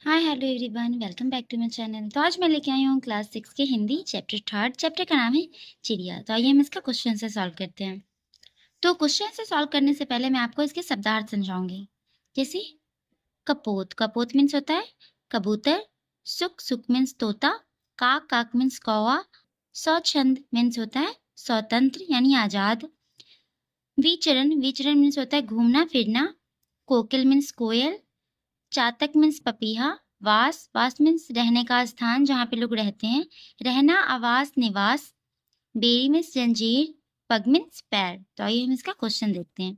Hi hello everyone, welcome back to my channel. तो आज मैं लेके आई हूँ क्लास 6 के हिंदी चैप्टर थर्ड। चैप्टर का नाम है चिड़िया। तो आइए हम इसका क्वेश्चन से सॉल्व करते हैं। तो क्वेश्चन से सॉल्व करने से पहले मैं आपको इसके शब्दार्थ समझाऊंगी। जैसे कपोत, कपोत मीन्स होता है कबूतर। सुक, सुक मीन्स तोता। काक, काक मीन्स कौवा। स्वच्छंद मीन्स होता है स्वतंत्र यानी आजाद। विचरण, विचरण मीन्स होता है घूमना फिरना। कोकिल मीन्स कोयल। चातक मीन्स पपीहा। वास, वास मीन्स रहने का स्थान जहाँ पे लोग रहते हैं। रहना, आवास, निवास। बेरी मीन्स जंजीर। पग मीन्स पैर। तो आइए हम इसका क्वेश्चन देखते हैं।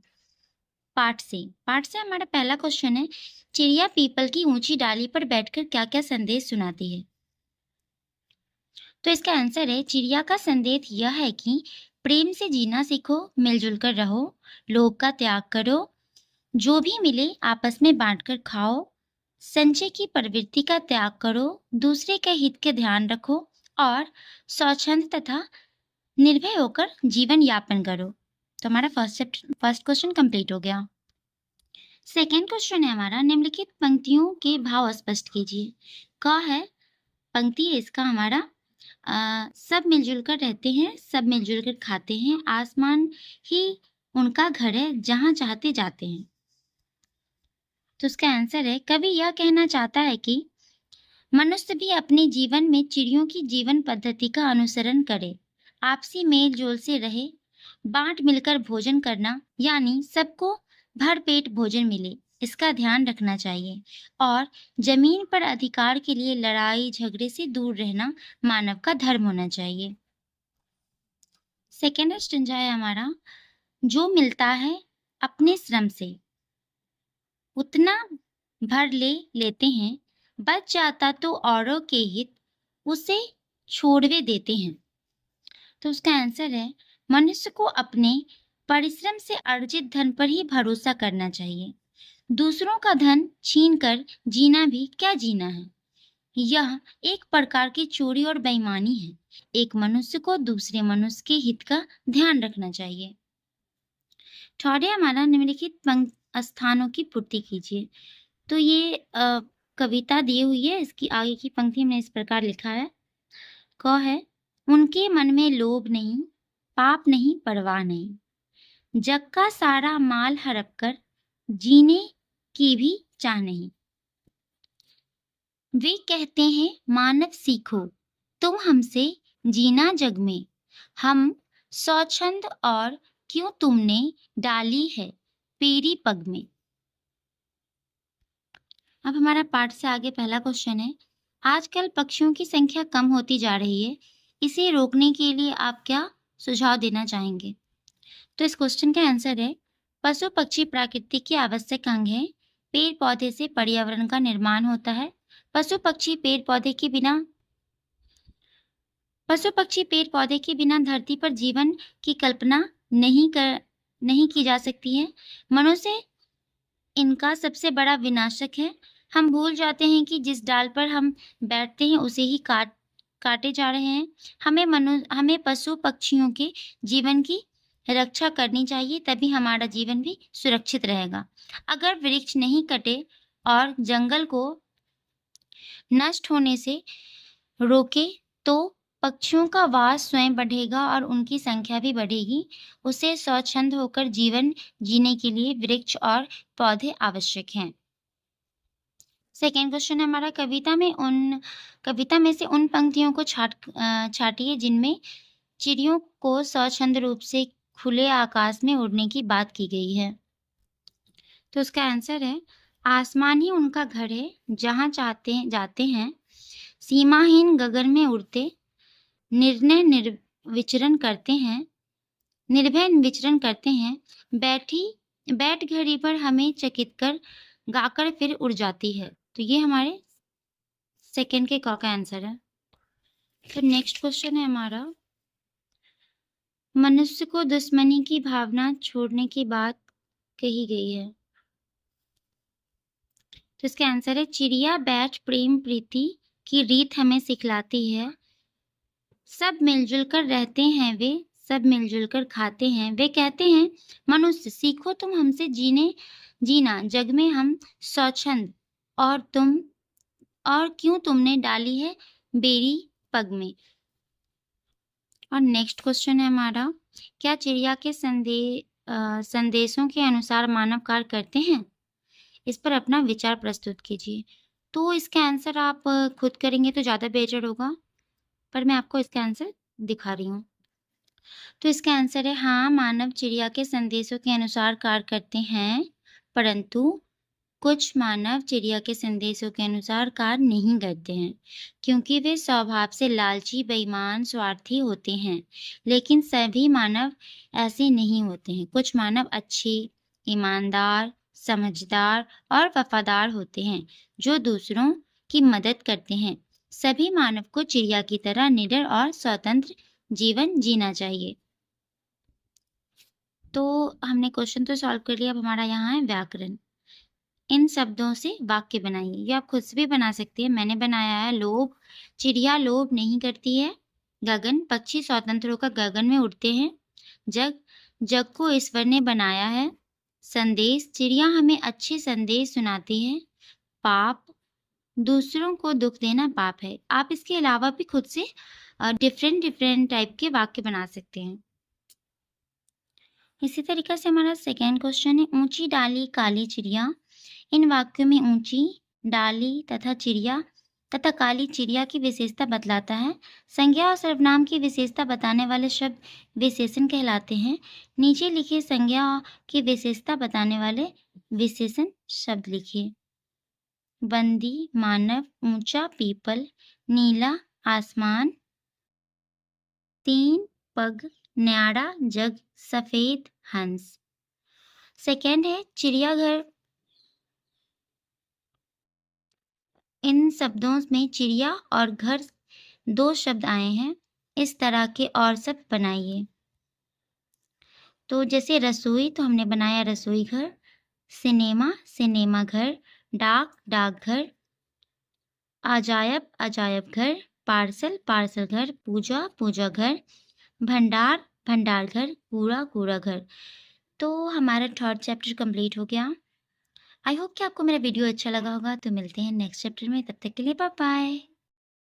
पाठ से हमारा पहला क्वेश्चन है, चिड़िया पीपल की ऊंची डाली पर बैठकर क्या क्या संदेश सुनाती है। तो इसका आंसर है, चिड़िया का संदेश यह है कि प्रेम से जीना सीखो, मिलजुल कर रहो, लोभ का त्याग करो, जो भी मिले आपस में बांटकर खाओ, संचय की प्रवृत्ति का त्याग करो, दूसरे के हित के ध्यान रखो और स्वच्छंद तथा निर्भय होकर जीवन यापन करो। तो हमारा फर्स्ट क्वेश्चन कंप्लीट हो गया। सेकेंड क्वेश्चन है हमारा, निम्नलिखित पंक्तियों के भाव स्पष्ट कीजिए। क है पंक्ति है इसका हमारा, सब मिलजुल कर रहते हैं, सब मिलजुल कर खाते हैं, आसमान ही उनका घर है, जहां चाहते जाते हैं। तो उसका आंसर है, कवि यह कहना चाहता है कि मनुष्य भी अपने जीवन में चिड़ियों की जीवन पद्धति का अनुसरण करे, आपसी मेल जोल से रहे, बांट मिलकर भोजन करना यानी सबको भर पेट भोजन मिले, इसका ध्यान रखना चाहिए और जमीन पर अधिकार के लिए लड़ाई झगड़े से दूर रहना मानव का धर्म होना चाहिए। सेकेंड स्टेंजा है हमारा, जो मिलता है अपने श्रम से उतना भर लेते हैं, बच जाता तो औरों के हित उसे छोड़वे देते हैं। तो उसका आंसर है, मनुष्य को अपने परिश्रम से अर्जित धन पर ही भरोसा करना चाहिए। दूसरों का धन छीनकर जीना भी क्या जीना है, यह एक प्रकार की चोरी और बेईमानी है। एक मनुष्य को दूसरे मनुष्य के हित का ध्यान रखना चाहिए। थर्ड है हमारा, निम्नलिखित स्थानों की पूर्ति कीजिए। तो ये कविता दी हुई है, इसकी आगे की पंक्ति में इस प्रकार लिखा है। क है, उनके मन में लोभ नहीं, पाप नहीं, परवाह नहीं, जग का सारा माल हड़प कर जीने की भी चाह नहीं। वे कहते हैं मानव सीखो तुम हमसे जीना जग में, हम स्वच्छंद और क्यों तुमने डाली है पेरी पग में। अब हमारा पाठ से आगे पहला क्वेश्चन है, आजकल पक्षियों की संख्या कम होती जा रही है, इसे रोकने के लिए आप क्या सुझाव देना चाहेंगे। तो इस क्वेश्चन का आंसर है, पशु पक्षी प्रकृति के आवश्यक अंग है, पेड़ पौधे से पर्यावरण का निर्माण होता है। पशु पक्षी पेड़ पौधे के बिना धरती पर जीवन की कल्पना नहीं की जा सकती है। मनुष्य इनका सबसे बड़ा विनाशक है। हम भूल जाते हैं कि जिस डाल पर हम बैठते हैं उसे ही काटे जा रहे हैं। हमें पशु पक्षियों के जीवन की रक्षा करनी चाहिए, तभी हमारा जीवन भी सुरक्षित रहेगा। अगर वृक्ष नहीं कटे और जंगल को नष्ट होने से रोके तो पक्षियों का वास स्वयं बढ़ेगा और उनकी संख्या भी बढ़ेगी। उसे स्वच्छंद होकर जीवन जीने के लिए वृक्ष और पौधे आवश्यक हैं। सेकेंड क्वेश्चन है हमारा, कविता में से उन पंक्तियों को छाटिए जिनमें चिड़ियों को स्वच्छंद रूप से खुले आकाश में उड़ने की बात की गई है। तो उसका आंसर है, आसमान ही उनका घर है, जहां चाहते जाते हैं, सीमाहीन गगन में उड़ते निर्भय विचरण करते हैं, बैठ घड़ी पर हमें चकित कर गाकर फिर उड़ जाती है। तो ये हमारे सेकंड के का आंसर है। फिर नेक्स्ट क्वेश्चन है हमारा, मनुष्य को दुश्मनी की भावना छोड़ने की बात कही गई है। तो इसका आंसर है, चिड़िया बैठ प्रेम प्रीति की रीत हमें सिखलाती है, सब मिलजुल कर रहते हैं वे, सब मिलजुल कर खाते हैं। वे कहते हैं मनुष्य सीखो तुम हमसे जीना जग में, हम स्वच्छंद और तुम और क्यों तुमने डाली है बेरी पग में। और नेक्स्ट क्वेश्चन है हमारा, क्या चिड़िया के संदेशों के अनुसार मानव कार्य करते हैं। इस पर अपना विचार प्रस्तुत कीजिए। तो इसका आंसर आप खुद करेंगे तो ज़्यादा बेहतर होगा, पर मैं आपको इसका आंसर दिखा रही हूँ। तो इसका आंसर है हाँ, मानव चिड़िया के संदेशों के अनुसार कार्य करते हैं, परंतु कुछ मानव चिड़िया के संदेशों के अनुसार कार्य नहीं करते हैं, क्योंकि वे स्वभाव से लालची, बेईमान, स्वार्थी होते हैं। लेकिन सभी मानव ऐसे नहीं होते हैं। कुछ मानव अच्छे, ईमानदार, समझदार और वफादार होते हैं, जो दूसरों की मदद करते हैं। सभी मानव को चिड़िया की तरह निडर और स्वतंत्र जीवन जीना चाहिए। तो हमने क्वेश्चन तो सॉल्व कर लिया। अब हमारा यहाँ है व्याकरण। इन शब्दों से वाक्य बनाइए। ये आप खुद से भी बना सकती हैं। मैंने बनाया है लोभ, चिड़िया लोभ नहीं करती है। गगन, पक्षी स्वतंत्र होकर गगन में उड़ते हैं। जग, जग को ईश्वर ने बनाया है। संदेश, चिड़िया हमें अच्छे संदेश सुनाती है। पाप, दूसरों को दुख देना पाप है। आप इसके अलावा भी खुद से डिफरेंट टाइप के वाक्य बना सकते हैं। इसी तरीके से हमारा सेकेंड क्वेश्चन है, ऊंची डाली काली चिड़िया। इन वाक्यों में ऊंची डाली तथा चिड़िया तथा काली चिड़िया की विशेषता बतलाता है। संज्ञा और सर्वनाम की विशेषता बताने वाले शब्द विशेषण कहलाते हैं। नीचे लिखे संज्ञा की विशेषता बताने वाले विशेषण शब्द लिखिए। बंदी, मानव, ऊंचा, पीपल, नीला, आसमान, तीन पग, न्याड़ा, जग, सफेद, हंस। सेकेंड है चिड़ियाघर। इन शब्दों में चिड़िया और घर दो शब्द आए हैं। इस तरह के और शब्द बनाइए। तो जैसे रसोई, तो हमने बनाया रसोई घर। सिनेमा, सिनेमा घर। डाक, डाकघर। अजायब, अजायब घर। पार्सल, पार्सल घर। पूजा, पूजा घर। भंडार, भंडार घर। कूड़ा, कूड़ा घर। तो हमारा थर्ड चैप्टर कंप्लीट हो गया। आई होप कि आपको मेरा वीडियो अच्छा लगा होगा। तो मिलते हैं नेक्स्ट चैप्टर में, तब तक के लिए बाय बाय।